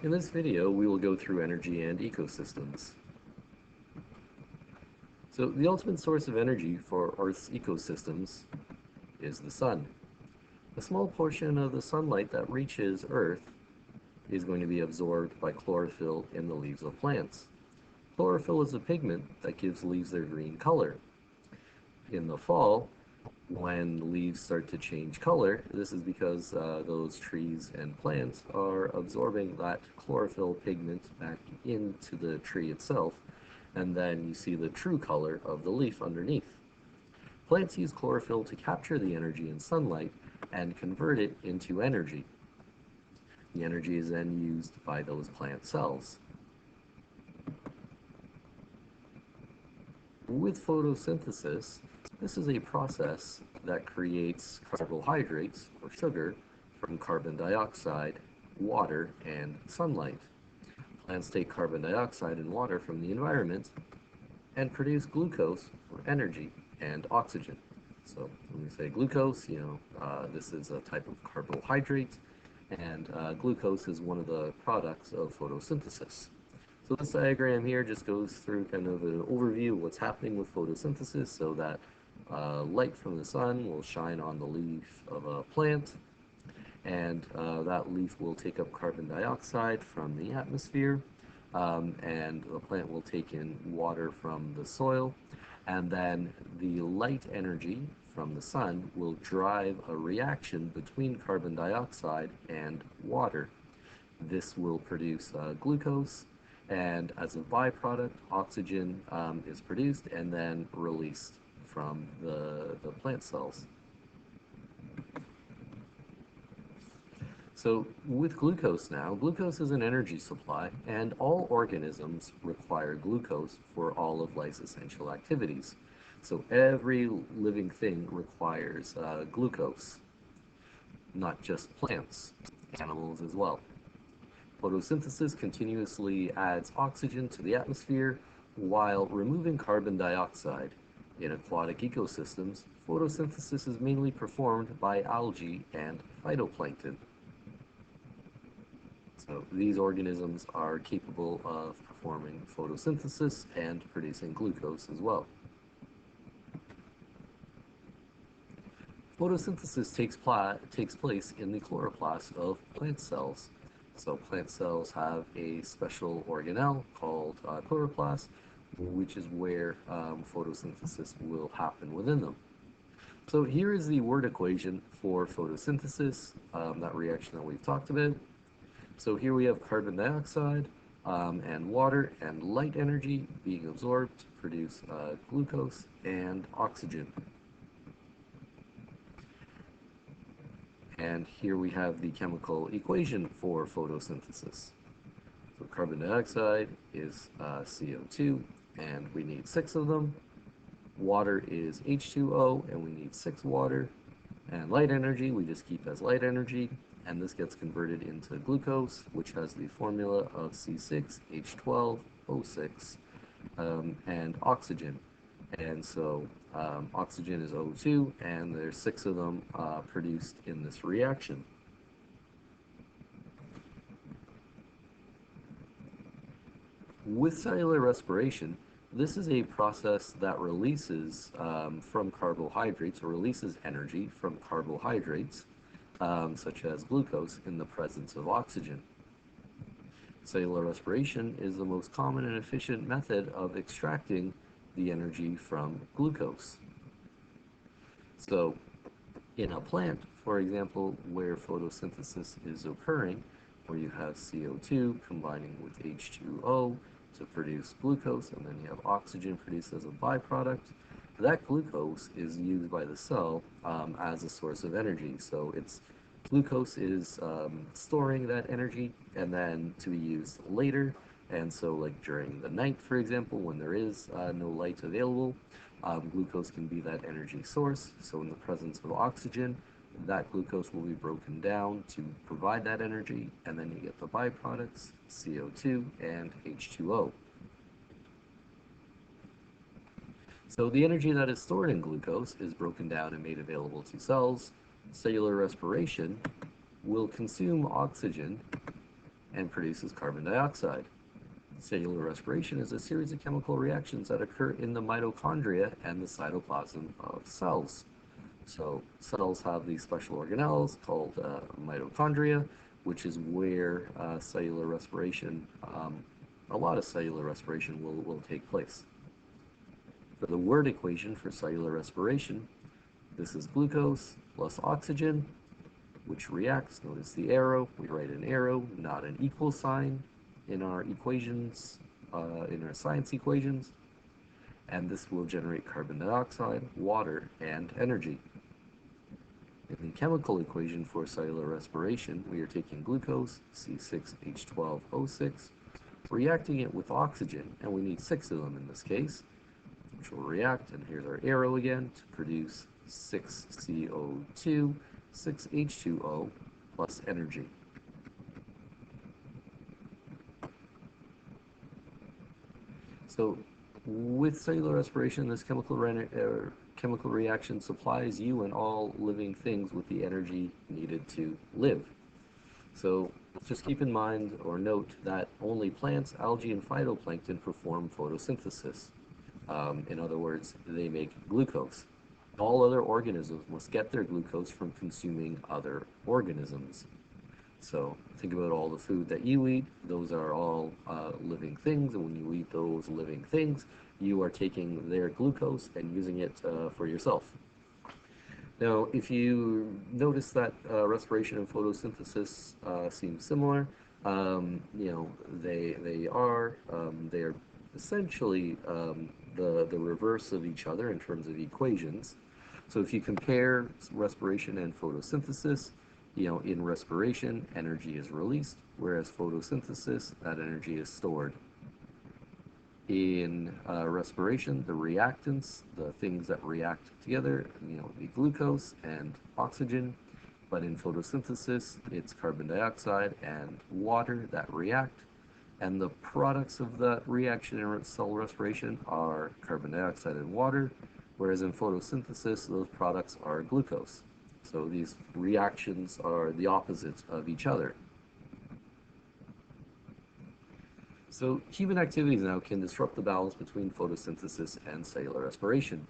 In this video, we will go through energy and ecosystems. So the ultimate source of energy for Earth's ecosystems is the sun. A small portion of the sunlight that reaches Earth is going to be absorbed by chlorophyll in the leaves of plants. Chlorophyll is a pigment that gives leaves their green color. In the fall, when leaves start to change color, this is because those trees and plants are absorbing that chlorophyll pigment back into the tree itself, and then you see the true color of the leaf underneath. Plants use chlorophyll to capture the energy in sunlight and convert it into energy. The energy is then used by those plant cells. With photosynthesis, this is a process that creates carbohydrates, or sugar, from carbon dioxide, water, and sunlight. Plants take carbon dioxide and water from the environment and produce glucose, or energy, and oxygen. So when we say glucose, this is a type of carbohydrate, and glucose is one of the products of photosynthesis. So this diagram here just goes through kind of an overview of what's happening with photosynthesis, so that light from the sun will shine on the leaf of a plant, and that leaf will take up carbon dioxide from the atmosphere, and the plant will take in water from the soil, and then the light energy from the sun will drive a reaction between carbon dioxide and water. This will produce glucose, and as a byproduct, oxygen is produced and then released from the plant cells. So with glucose now, glucose is an energy supply, and all organisms require glucose for all of life's essential activities. So every living thing requires glucose, not just plants, animals as well. Photosynthesis continuously adds oxygen to the atmosphere while removing carbon dioxide. In aquatic ecosystems, photosynthesis is mainly performed by algae and phytoplankton. So these organisms are capable of performing photosynthesis and producing glucose as well. Photosynthesis takes place in the chloroplast of plant cells. So plant cells have a special organelle called chloroplast, which is where photosynthesis will happen within them. So here is the word equation for photosynthesis, that reaction that we've talked about. So here we have carbon dioxide and water and light energy being absorbed to produce glucose and oxygen. And here we have the chemical equation for photosynthesis. So carbon dioxide is CO2, and we need 6 of them. Water is H2O, and we need 6 water. And light energy, we just keep as light energy, and this gets converted into glucose, which has the formula of C6H12O6, and oxygen. And so oxygen is O2, and there's 6 of them produced in this reaction. With cellular respiration, this is a process that releases from carbohydrates, or releases energy from carbohydrates, such as glucose, in the presence of oxygen. Cellular respiration is the most common and efficient method of extracting the energy from glucose. So in a plant, for example, where photosynthesis is occurring, where you have CO2 combining with H2O to produce glucose, and then you have oxygen produced as a byproduct, that glucose is used by the cell as a source of energy. So glucose is storing that energy and then to be used later. And so like during the night, for example, when there is no light available, glucose can be that energy source. So in the presence of oxygen, that glucose will be broken down to provide that energy, and then you get the byproducts, CO2 and H2O. So the energy that is stored in glucose is broken down and made available to cells. Cellular respiration will consume oxygen and produces carbon dioxide. Cellular respiration is a series of chemical reactions that occur in the mitochondria and the cytoplasm of cells. So cells have these special organelles called mitochondria, which is where cellular respiration, a lot of cellular respiration will take place. For the word equation for cellular respiration, this is glucose plus oxygen, which reacts. Notice the arrow. We write an arrow, not an equal sign in our equations, in our science equations. And this will generate carbon dioxide, water, and energy. In the chemical equation for cellular respiration, we are taking glucose, C6H12O6, reacting it with oxygen, and we need 6 of them in this case, which will react, and here's our arrow again, to produce 6CO2, 6H2O, plus energy. So with cellular respiration, this chemical reaction supplies you and all living things with the energy needed to live. So just keep in mind or note that only plants, algae, and phytoplankton perform photosynthesis. In other words, they make glucose. All other organisms must get their glucose from consuming other organisms. So think about all the food that you eat. Those are all living things, and when you eat those living things, you are taking their glucose and using it for yourself. Now, if you notice that respiration and photosynthesis seem similar, they are essentially the reverse of each other in terms of equations. So if you compare respiration and photosynthesis, in respiration, energy is released, whereas photosynthesis, that energy is stored. In respiration, the reactants, the things that react together, the glucose and oxygen, but in photosynthesis, it's carbon dioxide and water that react, and the products of that reaction in cell respiration are carbon dioxide and water, whereas in photosynthesis, those products are glucose. So these reactions are the opposites of each other. So human activities now can disrupt the balance between photosynthesis and cellular respiration.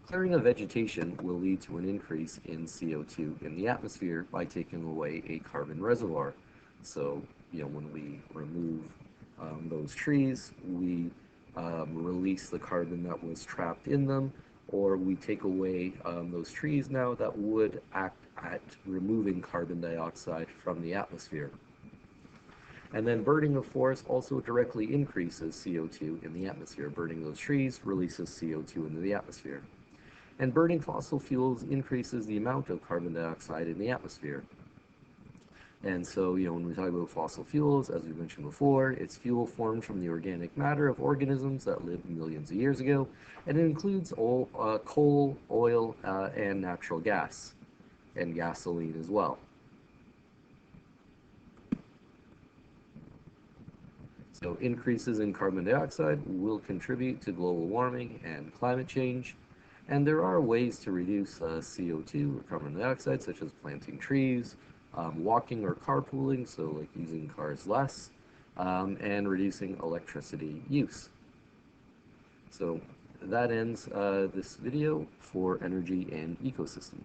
Clearing of vegetation will lead to an increase in CO2 in the atmosphere by taking away a carbon reservoir. So, when we remove those trees, we release the carbon that was trapped in them, or we take away those trees now that would act at removing carbon dioxide from the atmosphere. And then burning of forests also directly increases CO2 in the atmosphere. Burning those trees releases CO2 into the atmosphere. And burning fossil fuels increases the amount of carbon dioxide in the atmosphere. And so, when we talk about fossil fuels, as we mentioned before, it's fuel formed from the organic matter of organisms that lived millions of years ago, and it includes coal, oil, and natural gas, and gasoline as well. So increases in carbon dioxide will contribute to global warming and climate change, and there are ways to reduce CO2 or carbon dioxide, such as planting trees, walking or carpooling, so like using cars less, and reducing electricity use. So that ends this video for energy and ecosystem.